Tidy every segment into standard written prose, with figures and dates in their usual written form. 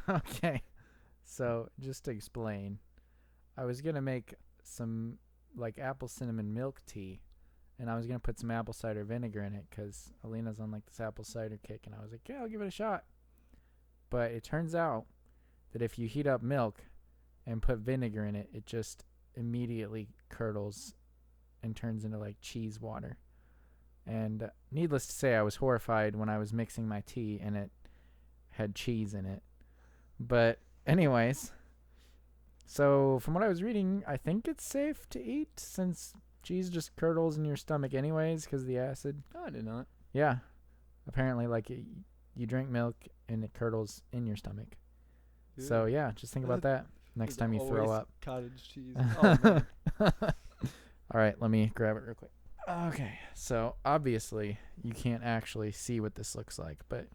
Okay. So, just to explain, I was going to make some like apple cinnamon milk tea, and I was going to put some apple cider vinegar in it because Alina's on like this apple cider kick, and I was like, yeah, I'll give it a shot. But it turns out that if you heat up milk and put vinegar in it, it just immediately curdles and turns into like cheese water. And needless to say, I was horrified when I was mixing my tea and it had cheese in it. But anyways, so from what I was reading, I think it's safe to eat since cheese just curdles in your stomach anyways because of the acid. Oh, I did not. Yeah. Apparently, like, you drink milk and it curdles in your stomach. Ew. So, yeah, just think about that next time you throw up. Cottage cheese. Oh, man. All right, let me grab it real quick. Okay, so obviously you can't actually see what this looks like, but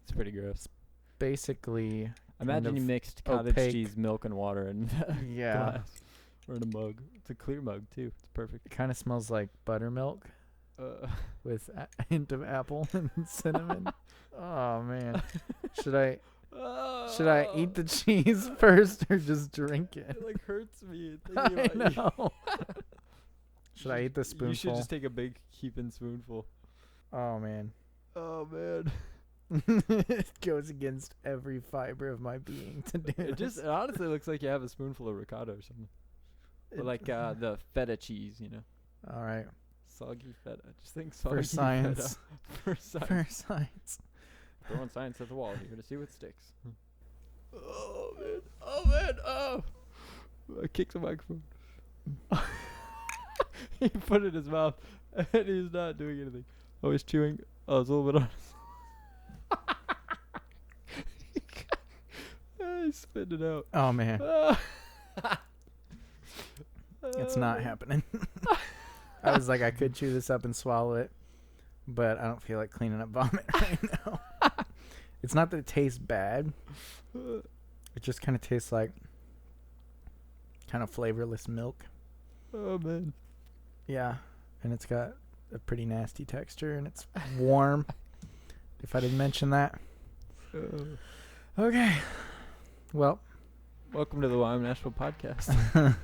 It's pretty gross. basically, Imagine you mixed cottage opaque. cheese, milk, and water in a yeah, glass or in a mug. It's a clear mug, too. It's perfect. it kind of smells like buttermilk with a hint of apple and cinnamon. Oh man, should I eat the cheese first or just drink it? It like hurts me. I thinking about know. Should I eat the spoonful? You should just take a big heaping spoonful. Oh man. Oh man. It goes against every fiber of my being to do It this. honestly looks like you have a spoonful of ricotta or something. Or like the feta cheese, you know. All right. Soggy feta. Just think soggy For science. feta. For science. For science. Throwing science at the wall here to see what sticks. Oh man. Oh man. Oh. I kicked the microphone. He put it in his mouth and he's not doing anything. Oh, he's chewing. Oh, it's a little bit on his. He spit it out. Oh man. It's not happening. I was like, I could chew this up and swallow it, but I don't feel like cleaning up vomit right now. It's not that it tastes bad. It just kind of tastes like kind of flavorless milk. Oh man. Yeah, and it's got a pretty nasty texture, and it's warm. If I didn't mention that. Okay. Well, welcome to the YWAM Nashville podcast.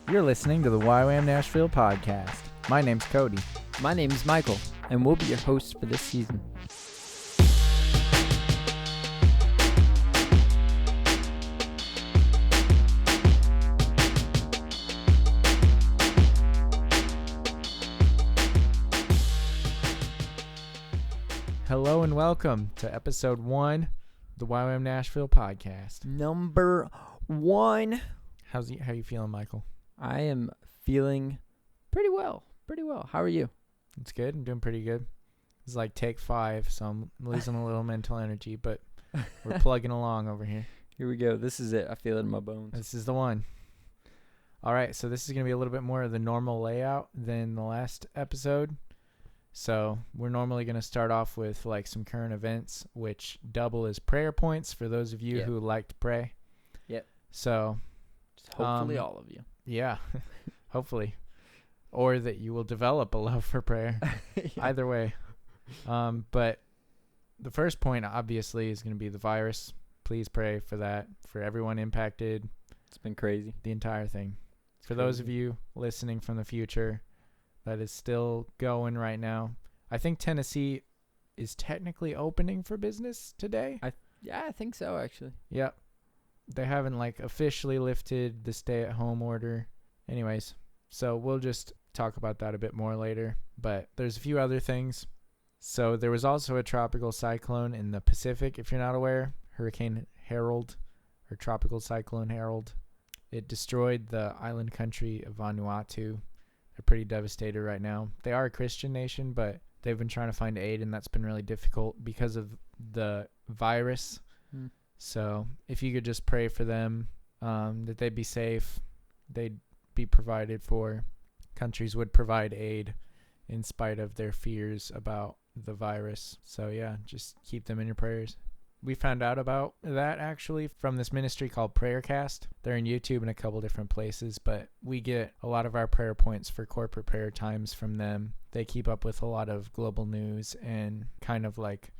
You're listening to the YWAM Nashville podcast. My name's Cody. My name is Michael, and we'll be your hosts for this season. Hello and welcome to episode 1 of the YWAM Nashville podcast. Number 1. How you feeling, Michael? I am feeling pretty well. How are you? It's good. I'm doing pretty good. It's like take 5, so I'm losing a little mental energy, but we're plugging along over here. Here we go. This is it. I feel it in my bones. This is the one. All right, so this is going to be a little bit more of the normal layout than the last episode. So we're normally going to start off with like some current events, which double as prayer points for those of you who like to pray. Yep. So just hopefully all of you. Yeah, hopefully. Or that you will develop a love for prayer. Either way. But the first point, obviously, is going to be the virus. Please pray for that, for everyone impacted. It's been crazy. The entire thing. For those of you listening from the future, that is still going right now. I think Tennessee is technically opening for business today. I think so, actually. Yep. They haven't like officially lifted the stay-at-home order. Anyways, so we'll just talk about that a bit more later. But there's a few other things. So there was also a tropical cyclone in the Pacific, if you're not aware. Hurricane Harold, or Tropical Cyclone Harold. It destroyed the island country of Vanuatu. They're pretty devastated right now. They are a Christian nation, but they've been trying to find aid, and that's been really difficult because of the virus. So if you could just pray for them, that they'd be safe, they'd be provided for. Countries would provide aid in spite of their fears about the virus. So yeah, just keep them in your prayers. We found out about that actually from this ministry called Prayercast. They're on YouTube and a couple different places, but we get a lot of our prayer points for corporate prayer times from them. They keep up with a lot of global news and kind of like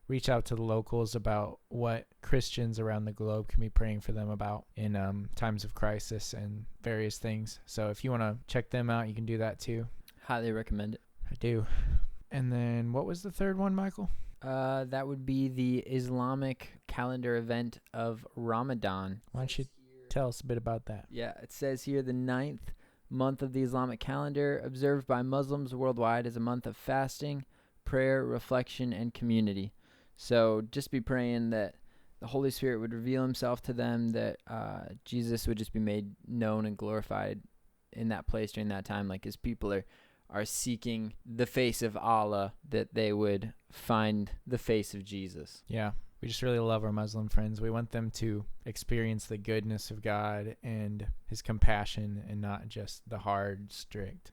reach out to the locals about what Christians around the globe can be praying for them about in times of crisis and various things. So if you want to check them out, you can do that too. Highly recommend it. I do. And then what was the third one, Michael? That would be the Islamic calendar event of Ramadan. Why don't you tell us a bit about that? Yeah, it says here the 9th month of the Islamic calendar, observed by Muslims worldwide, is a month of fasting, prayer, reflection, and community. So just be praying that the Holy Spirit would reveal himself to them, that Jesus would just be made known and glorified in that place during that time. Like as people are seeking the face of Allah, that they would find the face of Jesus. Yeah, we just really love our Muslim friends. We want them to experience the goodness of God and his compassion and not just the hard, strict,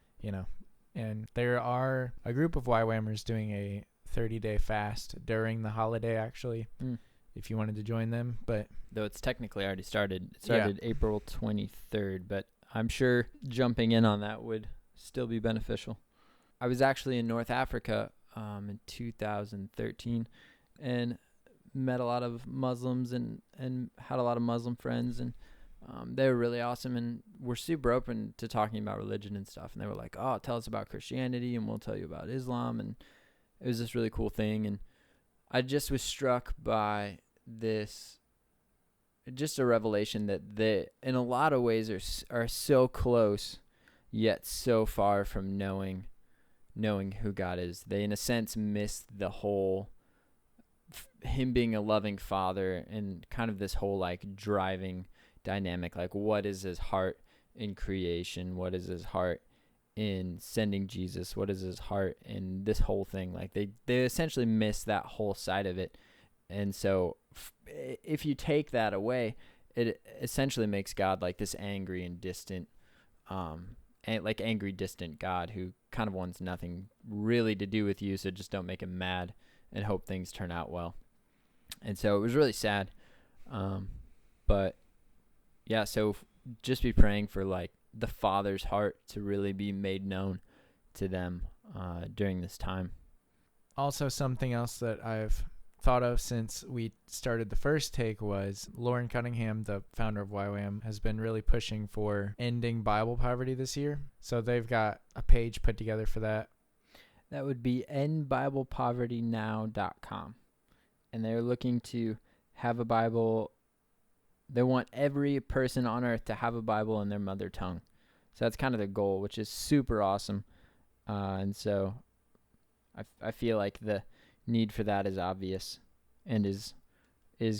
And there are a group of YWAMers doing a 30-day fast during the holiday, actually, if you wanted to join them. But though it's technically already started. It started April 23rd, but I'm sure jumping in on that would still be beneficial. I was actually in North Africa in 2013 and met a lot of Muslims and had a lot of Muslim friends, and they were really awesome and were super open to talking about religion and stuff. And they were like, oh, tell us about Christianity and we'll tell you about Islam. And it was this really cool thing. And I just was struck by this, just a revelation that they, in a lot of ways, are so close, yet so far from knowing who God is. They, in a sense, miss the whole him being a loving father and kind of this whole like driving dynamic. Like, what is his heart in creation? What is his heart in sending Jesus? What is his heart in this whole thing? Like they essentially miss that whole side of it. And so if you take that away, it essentially makes God like this angry and distant, angry, distant God who kind of wants nothing really to do with you. So just don't make him mad and hope things turn out well. And so it was really sad. But yeah, so just be praying for like the Father's heart to really be made known to them during this time. Also, something else that I've thought of since we started the first take was Lauren Cunningham, the founder of YWAM, has been really pushing for ending Bible poverty this year. So they've got a page put together for that. That would be endbiblepovertynow.com. And they're looking to have a Bible. They want every person on earth to have a Bible in their mother tongue. So that's kind of the goal, which is super awesome. And so I feel like the need for that is obvious and is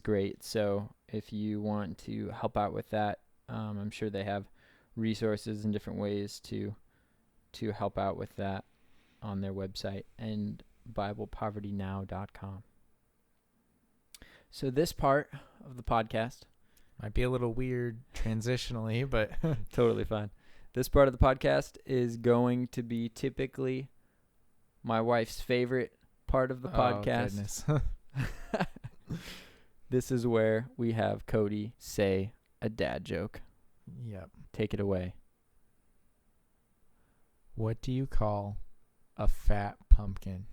great. So if you want to help out with that, I'm sure they have resources and different ways to help out with that on their website, endbiblepovertynow.com. So this part of the podcast might be a little weird transitionally, but totally fine. This part of the podcast is going to be typically my wife's favorite part of the podcast. Oh, goodness. This is where we have Cody say a dad joke. Yep. Take it away. What do you call a fat pumpkin?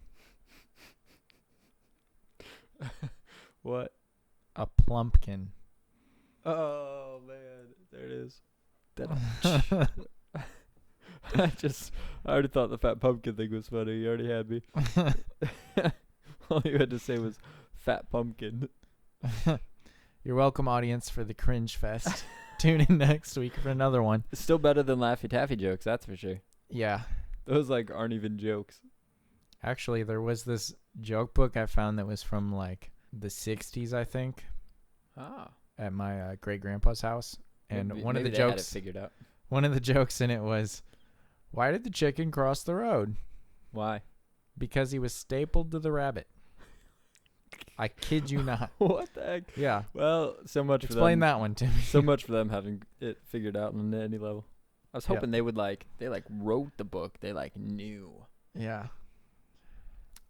What? A plumpkin. Oh, man. There it is. I already thought the fat pumpkin thing was funny. You already had me. All you had to say was fat pumpkin. You're welcome, audience, for the cringe fest. Tune in next week for another one. It's still better than Laffy Taffy jokes, that's for sure. Yeah. Those like aren't even jokes. Actually, there was this joke book I found that was from like the 60s, I think. Ah. At my great grandpa's house, and Maybe one of the they had it jokes figured out. One of the jokes in it was, "Why did the chicken cross the road?" Why? Because he was stapled to the rabbit. I kid you not. What the heck? Yeah. Well, so much for them. Explain that one to me. So much for them having it figured out on any level. I was hoping they would they wrote the book. They knew. Yeah.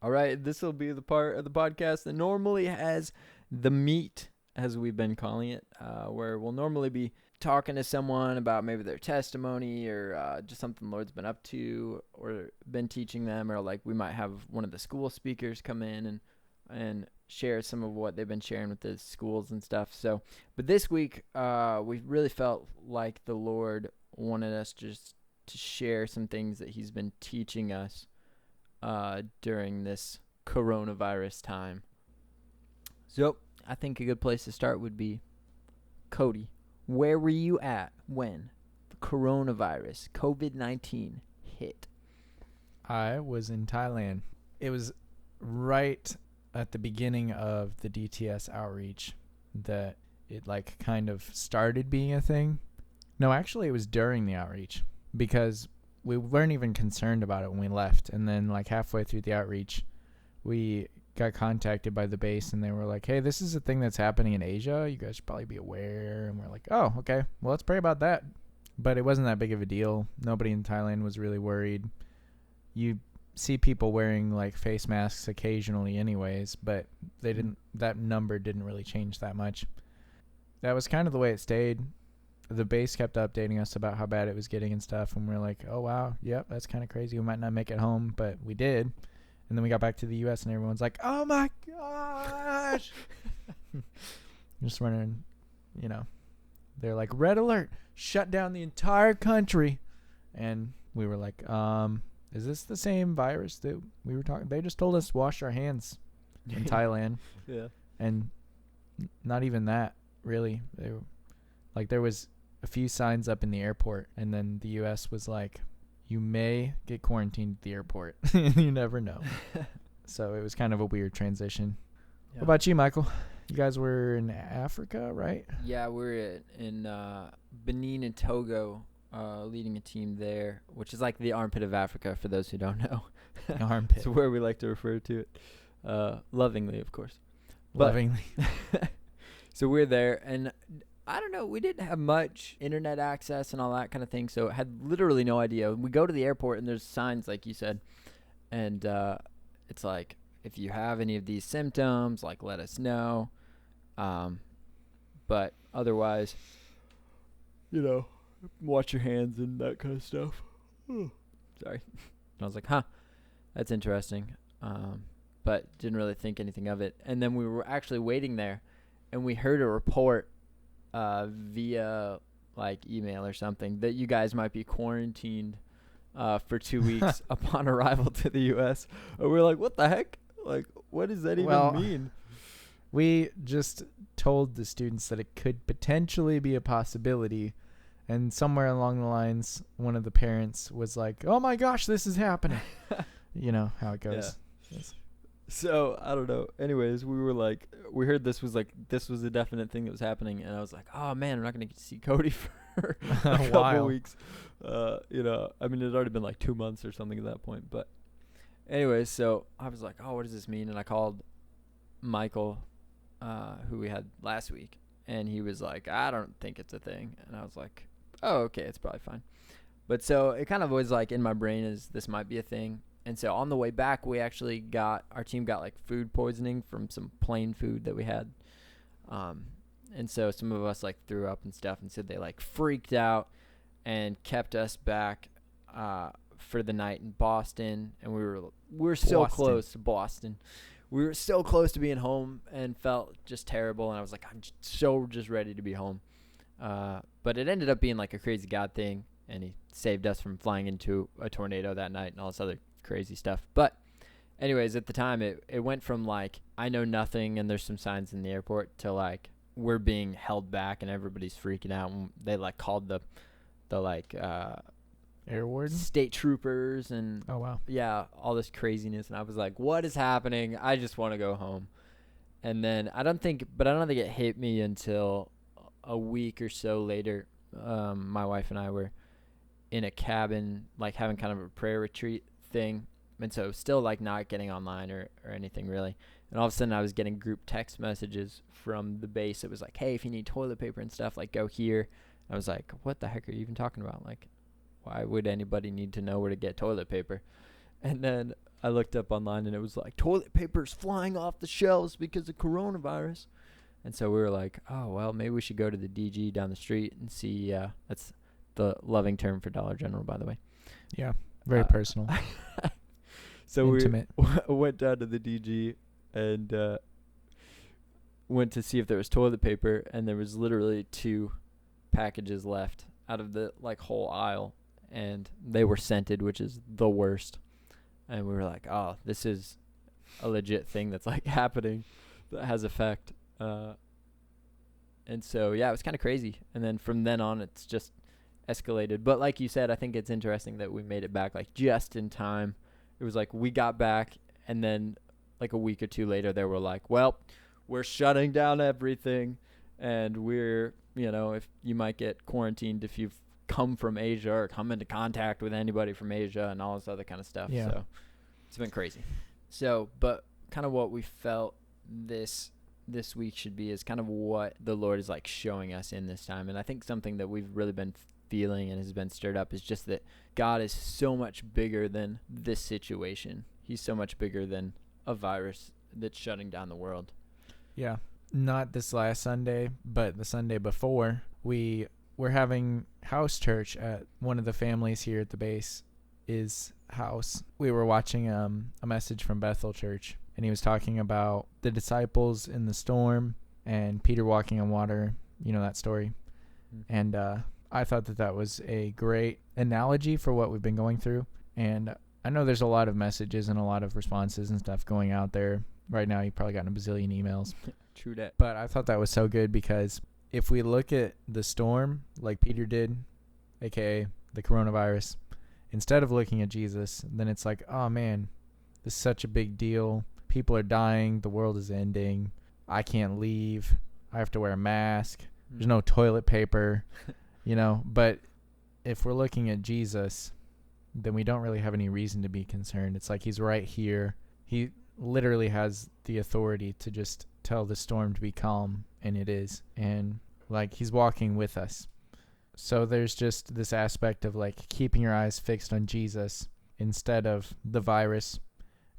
All right, this will be the part of the podcast that normally has the meat, as we've been calling it, where we'll normally be talking to someone about maybe their testimony or just something the Lord's been up to or been teaching them, or like we might have one of the school speakers come in and and share some of what they've been sharing with the schools and stuff. So, but this week, we really felt like the Lord wanted us just to share some things that He's been teaching us during this coronavirus time. So, I think a good place to start would be, Cody, where were you at when the coronavirus, COVID-19, hit? I was in Thailand. It was right at the beginning of the DTS outreach that it like kind of started being a thing. No, actually it was during the outreach, because we weren't even concerned about it when we left. And then like halfway through the outreach, we got contacted by the base and they were like, hey, this is a thing that's happening in Asia. You guys should probably be aware. And we're like, oh, okay, well, let's pray about that. But it wasn't that big of a deal. Nobody in Thailand was really worried. You see people wearing like face masks occasionally anyways, but that number didn't really change that much. That was kind of the way it stayed. The base kept updating us about how bad it was getting and stuff, and we're like, oh wow, yep, that's kind of crazy. We might not make it home, but we did. And then we got back to the US and everyone's like, oh my gosh. Just wondering, they're like, red alert, shut down the entire country. And we were like, is this the same virus that we were talking? They just told us to wash our hands in Thailand. Yeah. And not even that, really. There was a few signs up in the airport, and then the U.S. was like, you may get quarantined at the airport. You never know. So it was kind of a weird transition. Yeah. What about you, Michael? You guys were in Africa, right? Yeah, we're in Benin and Togo, leading a team there, which is like the armpit of Africa, for those who don't know. Armpit. It's where we like to refer to it. Lovingly, of course. Lovingly. So we're there, and I don't know, we didn't have much internet access and all that kind of thing, so had literally no idea. We go to the airport, and there's signs, like you said, and it's like, if you have any of these symptoms, like, let us know. But otherwise, wash your hands and that kind of stuff. Sorry. And I was like, that's interesting. But didn't really think anything of it. And then we were actually waiting there, and we heard a report via like email or something that you guys might be quarantined for 2 weeks upon arrival to the U.S. And we're like, what the heck? Like, what does that even mean? We just told the students that it could potentially be a possibility. And somewhere along the lines, one of the parents was like, oh my gosh, this is happening. You know how it goes. Yeah. Yes. So, I don't know. Anyways, we were like, we heard this was a definite thing that was happening. And I was like, oh man, I'm not going to get to see Cody for a couple weeks. I mean, it had already been like 2 months or something at that point. But anyways, so I was like, oh, what does this mean? And I called Michael, who we had last week. And he was like, I don't think it's a thing. And I was like, oh, okay, it's probably fine. But so it kind of was like in my brain is this might be a thing. And so on the way back, we actually our team got like food poisoning from some plain food that we had. And so some of us like threw up and stuff, and said they like freaked out and kept us back for the night in Boston. And we were so close to Boston. We were so close to being home and felt just terrible. And I was like, I'm just ready to be home. But it ended up being like a crazy God thing. And he saved us from flying into a tornado that night and all this other crazy stuff. But anyways, at the time, it went from like, I know nothing and there's some signs in the airport to like, we're being held back and everybody's freaking out. And they like called the like, air warden, state troopers, and oh wow, yeah, all this craziness. And I was like, what is happening? I just want to go home. And then I don't think it hit me until a week or so later. My wife and I were in a cabin, like having kind of a prayer retreat thing. And so still like not getting online or anything really. And all of a sudden I was getting group text messages from the base. It was like, hey, if you need toilet paper and stuff, like go here. I was like, what the heck are you even talking about? Like, why would anybody need to know where to get toilet paper? And then I looked up online and it was like, toilet paper's flying off the shelves because of coronavirus. And so we were like, oh, well, maybe we should go to the DG down the street and see. That's the loving term for Dollar General, by the way. Yeah, very personal. So intimate. We went down to the DG and went to see if there was toilet paper, and there was literally 2 packages left out of the like whole aisle, and they were scented, which is the worst. And we were like, oh, this is a legit thing that's like happening that has effect. And so, yeah, it was kind of crazy. And then from then on, it's just escalated. But like you said, I think it's interesting that we made it back like just in time. It was like we got back, and then like a week or 2 later, they were like, well, we're shutting down everything. And we're, if you might get quarantined if you've come from Asia or come into contact with anybody from Asia and all this other kind of stuff. Yeah. So it's been crazy. So, but kind of what we felt this week should be is kind of what the Lord is like showing us in this time. And I think something that we've really been feeling and has been stirred up is just that God is so much bigger than this situation. He's so much bigger than a virus that's shutting down the world. Yeah. Not this last Sunday, but the Sunday before, we were having house church at one of the families here at the base is house. We were watching a message from Bethel Church, and he was talking about the disciples in the storm and Peter walking on water, that story. Mm-hmm. And I thought that was a great analogy for what we've been going through. And I know there's a lot of messages and a lot of responses and stuff going out there right now. You've probably gotten a bazillion emails. True that. But I thought that was so good because if we look at the storm like Peter did, aka the coronavirus, instead of looking at Jesus, then it's like, oh man, this is such a big deal. People are dying. The world is ending. I can't leave. I have to wear a mask. There's no toilet paper, But if we're looking at Jesus, then we don't really have any reason to be concerned. It's like he's right here. He literally has the authority to just tell the storm to be calm, and it is. And like he's walking with us. So there's just this aspect of like keeping your eyes fixed on Jesus instead of the virus.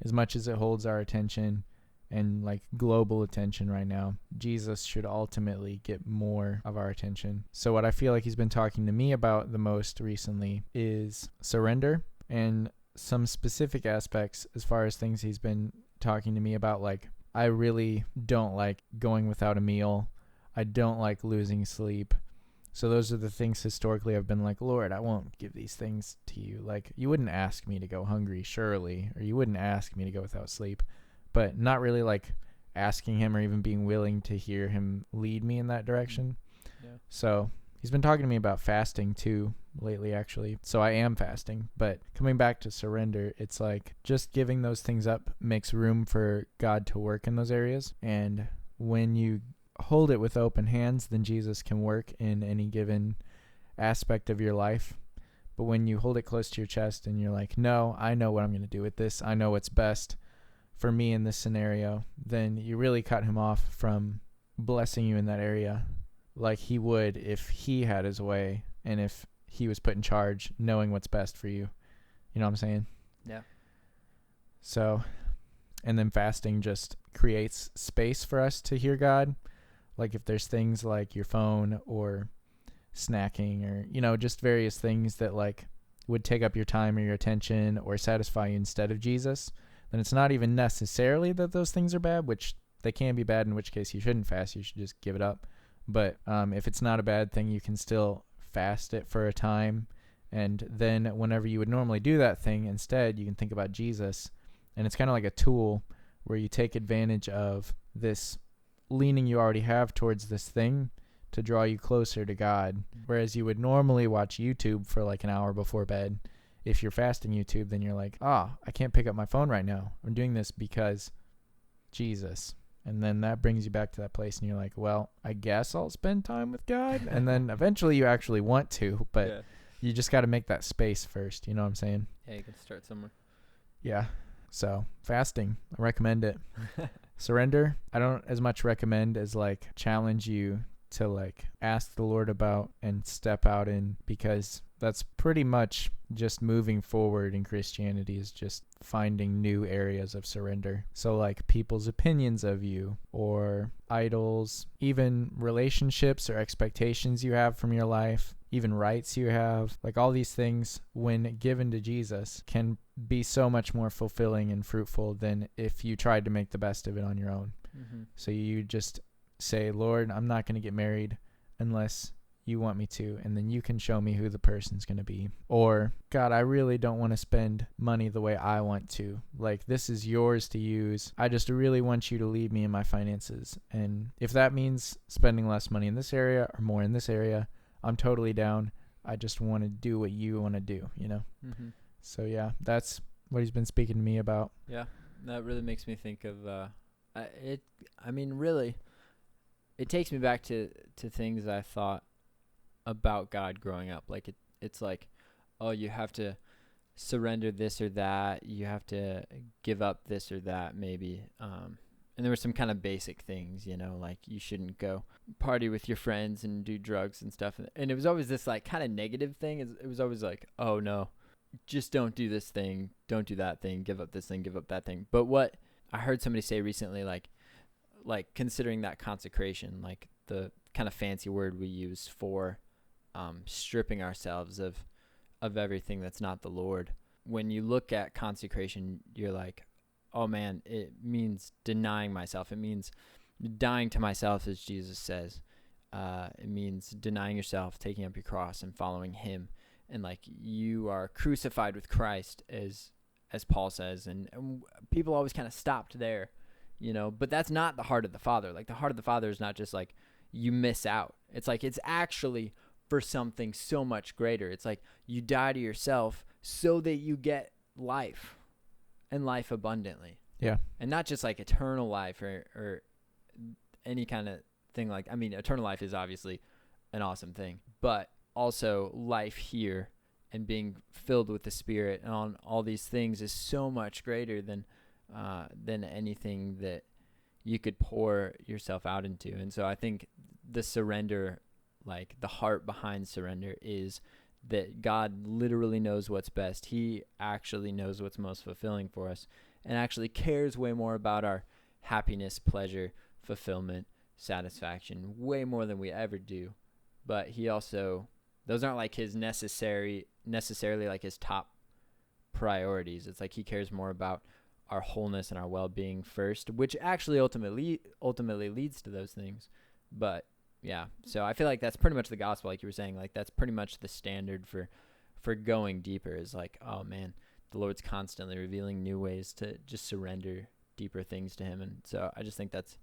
As much as it holds our attention and like global attention right now, Jesus should ultimately get more of our attention. So what I feel like he's been talking to me about the most recently is surrender and some specific aspects as far as things he's been talking to me about. Like, I really don't like going without a meal. I don't like losing sleep. So those are the things historically I've been like, Lord, I won't give these things to you. Like, you wouldn't ask me to go hungry, surely, or you wouldn't ask me to go without sleep, but not really like asking him or even being willing to hear him lead me in that direction. Yeah. So he's been talking to me about fasting too lately, actually. So I am fasting, but coming back to surrender, it's like just giving those things up makes room for God to work in those areas. And when you hold it with open hands, then Jesus can work in any given aspect of your life. But when you hold it close to your chest and you're like, no, I know what I'm going to do with this. I know what's best for me in this scenario, then you really cut him off from blessing you in that area like he would if he had his way and if he was put in charge, knowing what's best for you. You know what I'm saying? Yeah. So, and then fasting just creates space for us to hear God. Like if there's things like your phone or snacking or, just various things that like would take up your time or your attention or satisfy you instead of Jesus, then it's not even necessarily that those things are bad, which they can be bad, in which case you shouldn't fast. You should just give it up. But if it's not a bad thing, you can still fast it for a time. And then whenever you would normally do that thing, instead, you can think about Jesus. And it's kind of like a tool where you take advantage of this leaning you already have towards this thing to draw you closer to God. Whereas you would normally watch YouTube for like an hour before bed. If you're fasting YouTube, then you're like, I can't pick up my phone right now. I'm doing this because Jesus. And then that brings you back to that place and you're like, well, I guess I'll spend time with God. And then eventually you actually want to, but you just got to make that space first. You know what I'm saying? Yeah, you can start somewhere. Yeah. So fasting, I recommend it. Surrender, I don't as much recommend as like challenge you to like ask the Lord about and step out in, because that's pretty much just moving forward in Christianity, is just finding new areas of surrender. So like people's opinions of you or idols, even relationships or expectations you have from your life, even rights you have. Like all these things, when given to Jesus, can be so much more fulfilling and fruitful than if you tried to make the best of it on your own. Mm-hmm. So you just say, Lord, I'm not going to get married unless you want me to, and then you can show me who the person's going to be. Or, God, I really don't want to spend money the way I want to. Like, this is yours to use. I just really want you to lead me in my finances. And if that means spending less money in this area or more in this area, I'm totally down. I just want to do what you want to do, you know? Mm-hmm. So, yeah, that's what he's been speaking to me about. Yeah, that really makes me think of really, it takes me back to things I thought about God growing up. Like it's like, oh, you have to surrender this or that, you have to give up this or that maybe, and there were some kind of basic things, you know, like you shouldn't go party with your friends and do drugs and stuff, and it was always this like kind of negative thing. It was always like, oh no, just don't do this thing, don't do that thing, give up this thing, give up that thing. But what I heard somebody say recently, like considering that consecration, like the kind of fancy word we use for stripping ourselves of everything that's not the Lord. When you look at consecration, you're like, oh man, it means denying myself. It means dying to myself, as Jesus says. It means denying yourself, taking up your cross and following him. And like you are crucified with Christ, as Paul says. And people always kind of stopped there, you know, but that's not the heart of the Father. Like the heart of the Father is not just like you miss out. It's like, it's actually for something so much greater. It's like you die to yourself so that you get life, and life abundantly. Yeah. And not just like eternal life or any kind of thing. Like, I mean, eternal life is obviously an awesome thing, but also life here and being filled with the Spirit and on all these things is so much greater than anything that you could pour yourself out into. And so I think the surrender, like the heart behind surrender, is that God literally knows what's best. He actually knows what's most fulfilling for us and actually cares way more about our happiness, pleasure, fulfillment, satisfaction, way more than we ever do. But he also, those aren't like his necessarily like his top priorities. It's like he cares more about our wholeness and our well-being first, which actually ultimately leads to those things. But yeah, so I feel like that's pretty much the gospel, like you were saying. Like that's pretty much the standard for going deeper, is like, oh man, the Lord's constantly revealing new ways to just surrender deeper things to him. And so I just think that's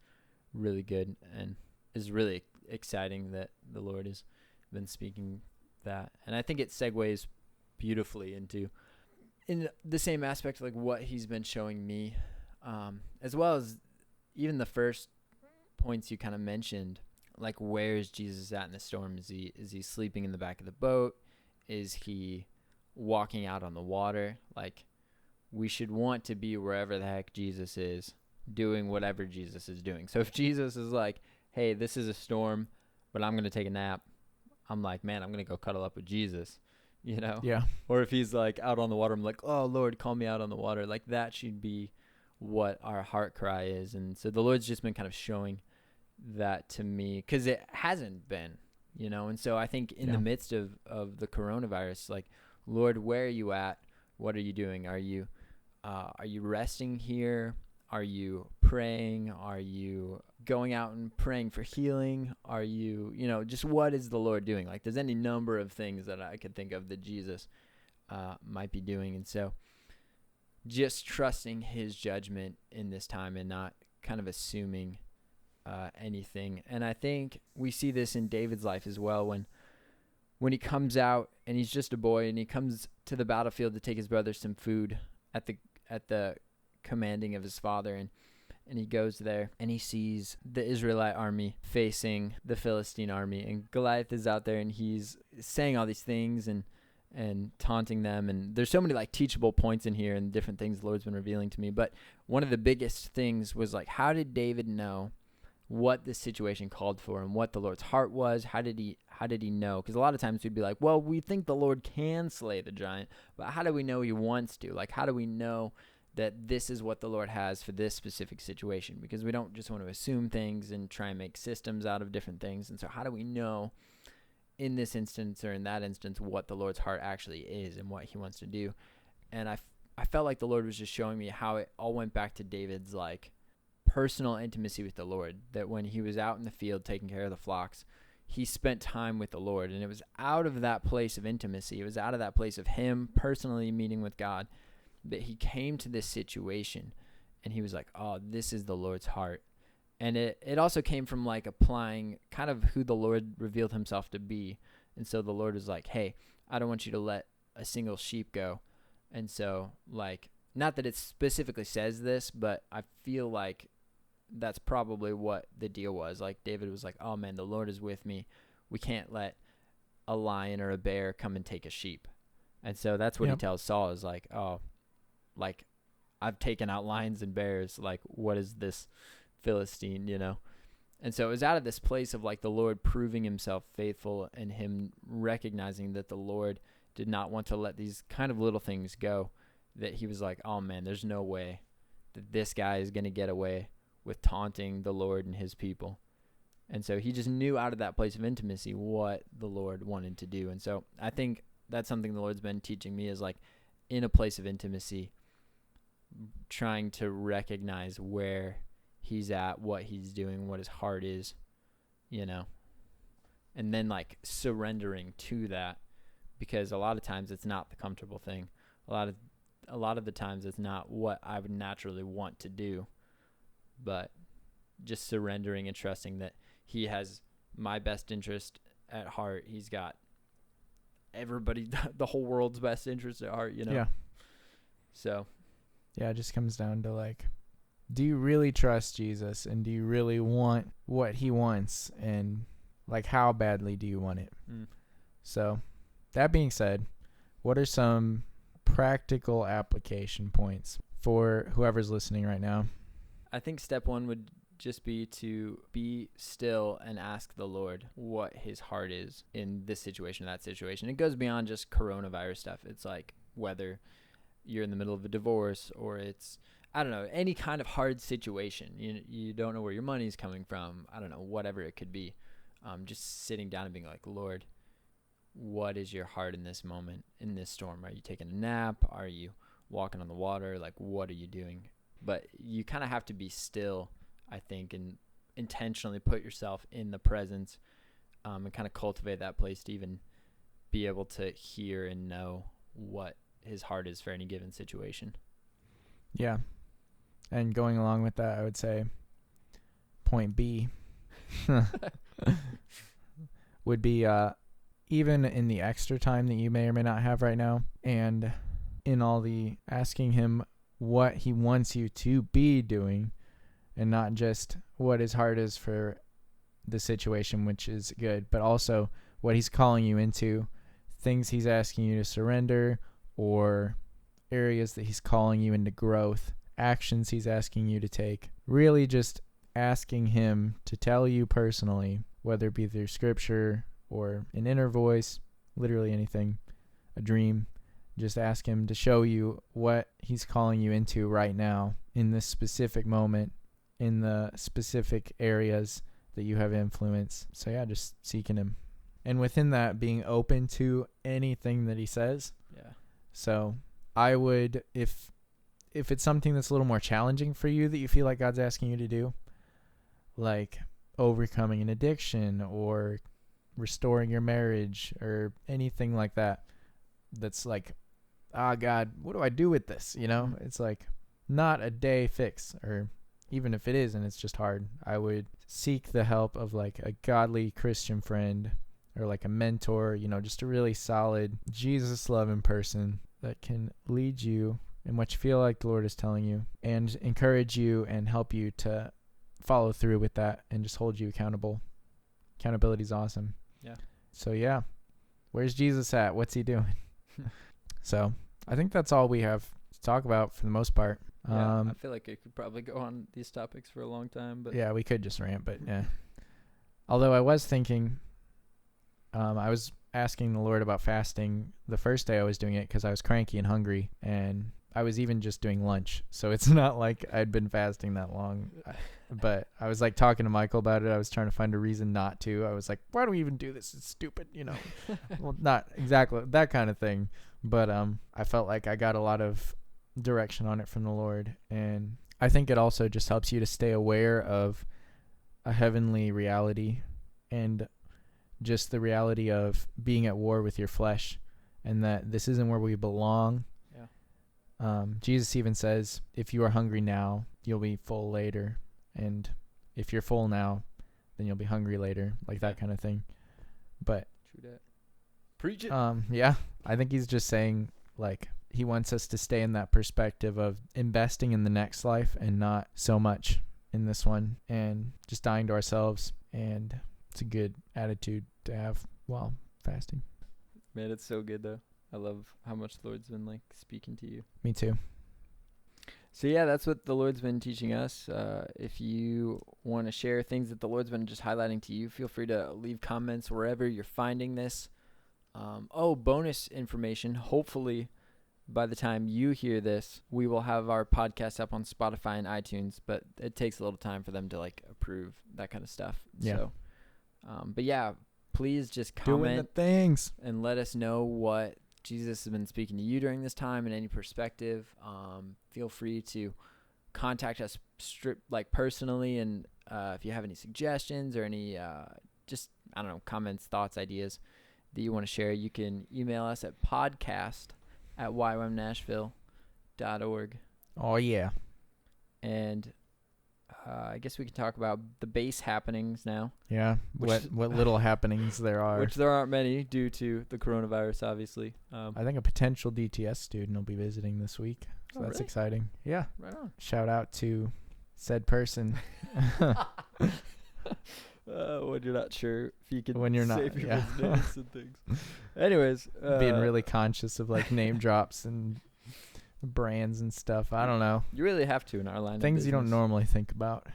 really good and is really exciting that the Lord has been speaking that. And I think it segues beautifully into in the same aspect of like what he's been showing me, as well as even the first points you kind of mentioned. Like, where is Jesus at in the storm? Is he sleeping in the back of the boat? Is he walking out on the water? Like, we should want to be wherever the heck Jesus is, doing whatever Jesus is doing. So if Jesus is like, hey, this is a storm, but I'm going to take a nap, I'm like, man, I'm going to go cuddle up with Jesus, you know? Yeah. Or if he's like out on the water, I'm like, oh, Lord, call me out on the water. Like, that should be what our heart cry is. And so the Lord's just been kind of showing that to me, because it hasn't been, you know. And so I think in the midst of the coronavirus, like, Lord, where are you at? What are you doing? Are you resting here? Are you praying? Are you going out and praying for healing? Are you, you know, just what is the Lord doing? Like, there's any number of things that I could think of that Jesus might be doing. And so just trusting his judgment in this time and not kind of assuming anything. And I think we see this in David's life as well, when he comes out and he's just a boy and he comes to the battlefield to take his brother some food at the commanding of his father, and he goes there and he sees the Israelite army facing the Philistine army, and Goliath is out there and he's saying all these things and taunting them. And there's so many like teachable points in here and different things the Lord's been revealing to me. But one of the biggest things was like, how did David know what this situation called for and what the Lord's heart was? How did he know? Because a lot of times we'd be like, well, we think the Lord can slay the giant, but how do we know he wants to? Like, how do we know that this is what the Lord has for this specific situation? Because we don't just want to assume things and try and make systems out of different things. And so how do we know in this instance or in that instance what the Lord's heart actually is and what he wants to do. And I felt like the Lord was just showing me how it all went back to David's like personal intimacy with the Lord, that when he was out in the field taking care of the flocks, he spent time with the Lord. And it was out of that place of intimacy, it was out of that place of him personally meeting with God, that he came to this situation and he was like, oh, this is the Lord's heart. And it also came from like applying kind of who the Lord revealed himself to be. And so the Lord was like, hey, I don't want you to let a single sheep go. And so like, not that it specifically says this, but I feel like that's probably what the deal was. Like David was like, oh man, the Lord is with me. We can't let a lion or a bear come and take a sheep. And so that's what he tells Saul is like, oh, like I've taken out lions and bears. Like, what is this Philistine, you know? And so it was out of this place of like the Lord proving himself faithful and him recognizing that the Lord did not want to let these kind of little things go, that he was like, oh man, there's no way that this guy is going to get away with taunting the Lord and his people. And so he just knew out of that place of intimacy what the Lord wanted to do. And so I think that's something the Lord's been teaching me, is like in a place of intimacy, trying to recognize where he's at, what he's doing, what his heart is, you know, and then like surrendering to that, because a lot of times it's not the comfortable thing. A lot of the times it's not what I would naturally want to do, but just surrendering and trusting that he has my best interest at heart. He's got everybody, the whole world's best interest at heart, you know? Yeah. So. Yeah, it just comes down to like, do you really trust Jesus, and do you really want what he wants, and like how badly do you want it? So that being said, what are some practical application points for whoever's listening right now? I think step one would just be to be still and ask the Lord what his heart is in this situation, that situation. It goes beyond just coronavirus stuff. It's like whether you're in the middle of a divorce or it's, I don't know, any kind of hard situation. You don't know where your money's coming from. I don't know, whatever it could be. Just sitting down and being like, Lord, what is your heart in this moment, in this storm? Are you taking a nap? Are you walking on the water? Like, what are you doing? But you kind of have to be still, I think, and intentionally put yourself in the presence, and kind of cultivate that place to even be able to hear and know what his heart is for any given situation. Yeah. And going along with that, I would say point B would be even in the extra time that you may or may not have right now, and in all the asking him what he wants you to be doing, and not just what his heart is for the situation, which is good, but also what he's calling you into, things he's asking you to surrender, or areas that he's calling you into growth, actions he's asking you to take. Really just asking him to tell you personally, whether it be through scripture or an inner voice, literally anything, a dream. Just ask him to show you what he's calling you into right now in this specific moment, in the specific areas that you have influence. So yeah, just seeking him. And within that, being open to anything that he says. Yeah. So I would, if it's something that's a little more challenging for you that you feel like God's asking you to do, like overcoming an addiction or restoring your marriage or anything like that, that's like, God, what do I do with this? You know, it's like not a day fix, or even if it is and it's just hard, I would seek the help of like a godly Christian friend or like a mentor, you know, just a really solid Jesus loving person that can lead you in what you feel like the Lord is telling you and encourage you and help you to follow through with that and just hold you accountable. Accountability is awesome. Yeah. So yeah, where's Jesus at? What's he doing? So I think that's all we have to talk about for the most part. Yeah, I feel like it could probably go on these topics for a long time, but yeah, we could just rant, but yeah. Although I was thinking, I was asking the Lord about fasting the first day I was doing it because I was cranky and hungry, and I was even just doing lunch. So it's not like I'd been fasting that long. But I was like talking to Michael about it. I was trying to find a reason not to. I was like, why do we even do this? It's stupid, Well, not exactly that kind of thing. But I felt like I got a lot of direction on it from the Lord. And I think it also just helps you to stay aware of a heavenly reality and just the reality of being at war with your flesh, and that this isn't where we belong. Jesus even says, if you are hungry now, you'll be full later. And if you're full now, then you'll be hungry later, like that kind of thing. But True that. Preach it. yeah, I think he's just saying, like, he wants us to stay in that perspective of investing in the next life and not so much in this one, and just dying to ourselves. And it's a good attitude to have while fasting. Man, it's so good though. I love how much the Lord's been like speaking to you. Me too. So yeah, that's what the Lord's been teaching us. If you want to share things that the Lord's been just highlighting to you, feel free to leave comments wherever you're finding this. Bonus information. Hopefully, by the time you hear this, we will have our podcast up on Spotify and iTunes, but it takes a little time for them to like approve that kind of stuff. Yeah. So, but yeah, please just Doing comment the things. and let us know what Jesus has been speaking to you during this time in any perspective. Feel free to contact us personally, and if you have any suggestions or any comments, thoughts, ideas that you want to share, you can email us at podcast@YWAMNashville.org. Oh yeah. And I guess we can talk about the base happenings now. Yeah. What little happenings there are. Which there aren't many due to the coronavirus, obviously. I think a potential DTS student will be visiting this week. So that's really exciting. Yeah. Right on. Shout out to said person. When you're not sure if you can When you're not, say people's yeah. names and things. Anyways. Being really conscious of like name drops and brands and stuff. I don't know. You really have to in our line of Things you don't business. normally think about.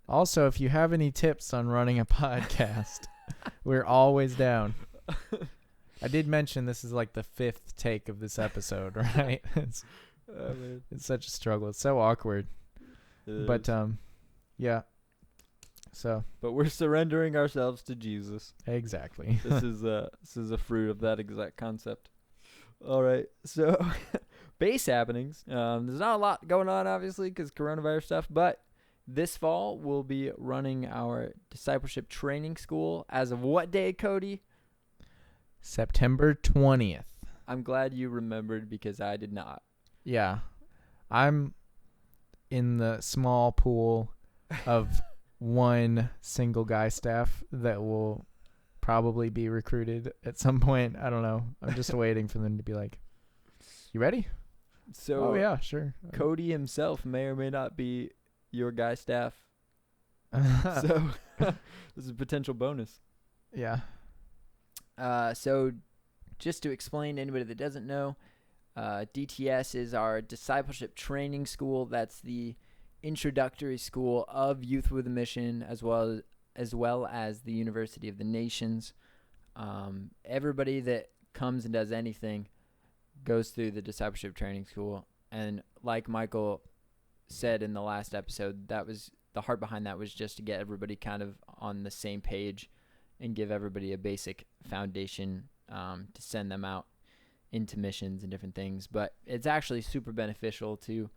Also, if you have any tips on running a podcast, we're always down. I did mention this is like the 5th take of this episode, right? It's such a struggle. It's so awkward. But yeah. So. But we're surrendering ourselves to Jesus. Exactly. This is a fruit of that exact concept. All right. So base happenings. There's not a lot going on, obviously, because coronavirus stuff. But this fall, we'll be running our discipleship training school. As of what day, Cody? September 20th. I'm glad you remembered because I did not. Yeah. I'm in the small pool of one single guy staff that will probably be recruited at some point. I don't know. I'm just waiting for them to be like, you ready? So Oh, yeah, sure. Cody himself may or may not be your guy staff. So this is a potential bonus. Yeah. So just to explain to anybody that doesn't know, DTS is our discipleship training school. That's the introductory school of Youth with a Mission, as well as the University of the Nations. Everybody that comes and does anything goes through the discipleship training school. And like Michael said in the last episode, that was the heart behind that, was just to get everybody kind of on the same page and give everybody a basic foundation to send them out into missions and different things. But it's actually super beneficial to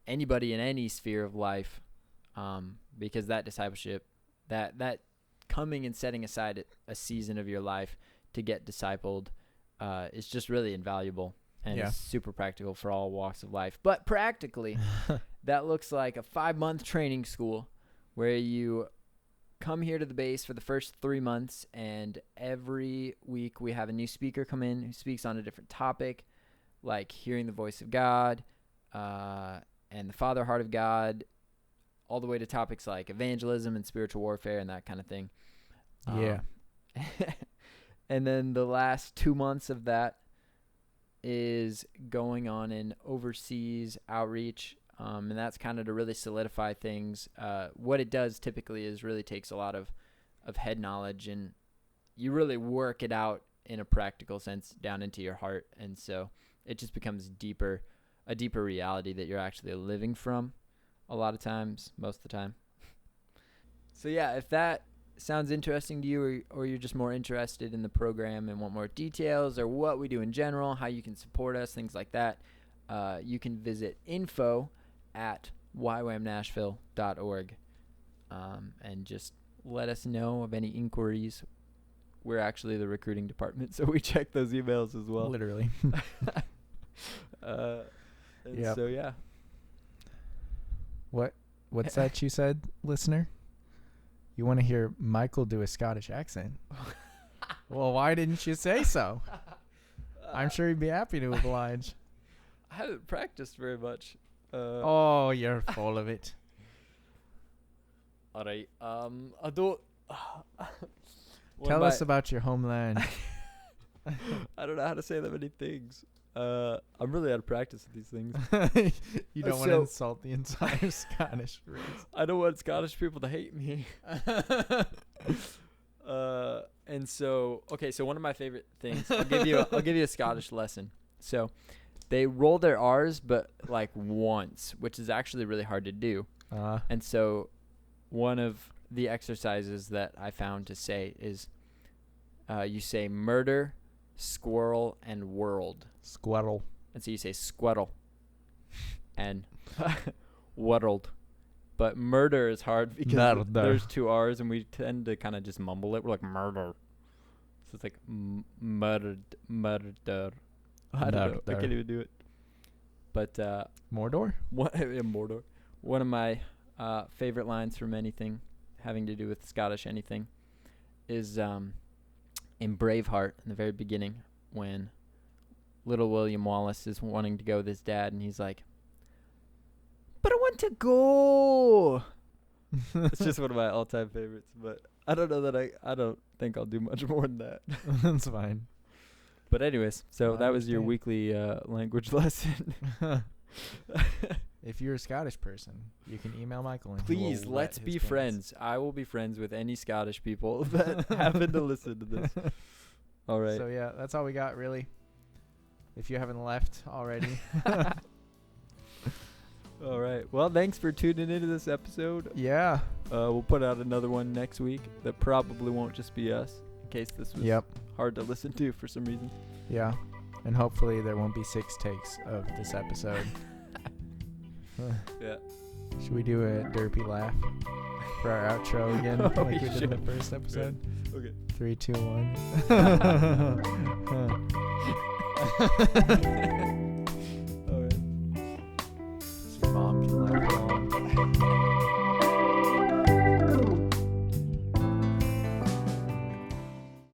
anybody in any sphere of life, because that discipleship, that coming and setting aside a season of your life to get discipled is just really invaluable, and it's super practical for all walks of life. But practically, that looks like a 5-month training school where you come here to the base for the first 3 months, and every week we have a new speaker come in who speaks on a different topic, like hearing the voice of God, and the Father heart of God, all the way to topics like evangelism and spiritual warfare and that kind of thing. Yeah. And then the last 2 months of that is going on in overseas outreach, and that's kind of to really solidify things. What it does typically is really takes a lot of head knowledge, and you really work it out in a practical sense down into your heart, and so it just becomes a deeper reality that you're actually living from. a lot of times, most of the time. So yeah, if that sounds interesting to you, or you're just more interested in the program and want more details or what we do in general, how you can support us, things like that, you can visit info@ywamnashville.org and just let us know of any inquiries. We're actually the recruiting department, so we check those emails as well. Literally. Yep. So yeah. What's that you said, listener? You want to hear Michael do a Scottish accent? Well, why didn't you say so? I'm sure he'd be happy to oblige. I haven't practiced very much. Oh, you're full of it. All right. I don't. Tell us about your homeland. I don't know how to say that many things. I'm really out of practice with these things. You don't want to insult the entire Scottish race. I don't want Scottish people to hate me. And so, okay, so one of my favorite things, I'll give you a Scottish lesson. So they roll their R's, but like once, which is actually really hard to do. And so one of the exercises that I found to say is you say murder, squirrel, and world. Squirrel. And so you say squirrel and world. But murder is hard because there's two R's and we tend to kind of just mumble it. We're like murder. So it's like murder. I don't know. I can't even do it. But Mordor? Mordor. One of my favorite lines from anything having to do with Scottish anything is in Braveheart in the very beginning when little William Wallace is wanting to go with his dad and he's like, but I want to go. It's just one of my all-time favorites, but I don't know that I don't think I'll do much more than that. That's fine. But anyways, so that was your weekly language lesson. If you're a Scottish person, you can email Michael. And please, let's be friends. I will be friends with any Scottish people that happen to listen to this. All right. So, yeah, that's all we got, really. If you haven't left already. All right. Well, thanks for tuning into this episode. Yeah. We'll put out another one next week that probably won't just be us, in case this was hard to listen to for some reason. Yeah. And hopefully there won't be 6 takes of this episode. Yeah. Should we do a derpy laugh for our outro again, like we did in the first episode? Okay. 3, 2, 1.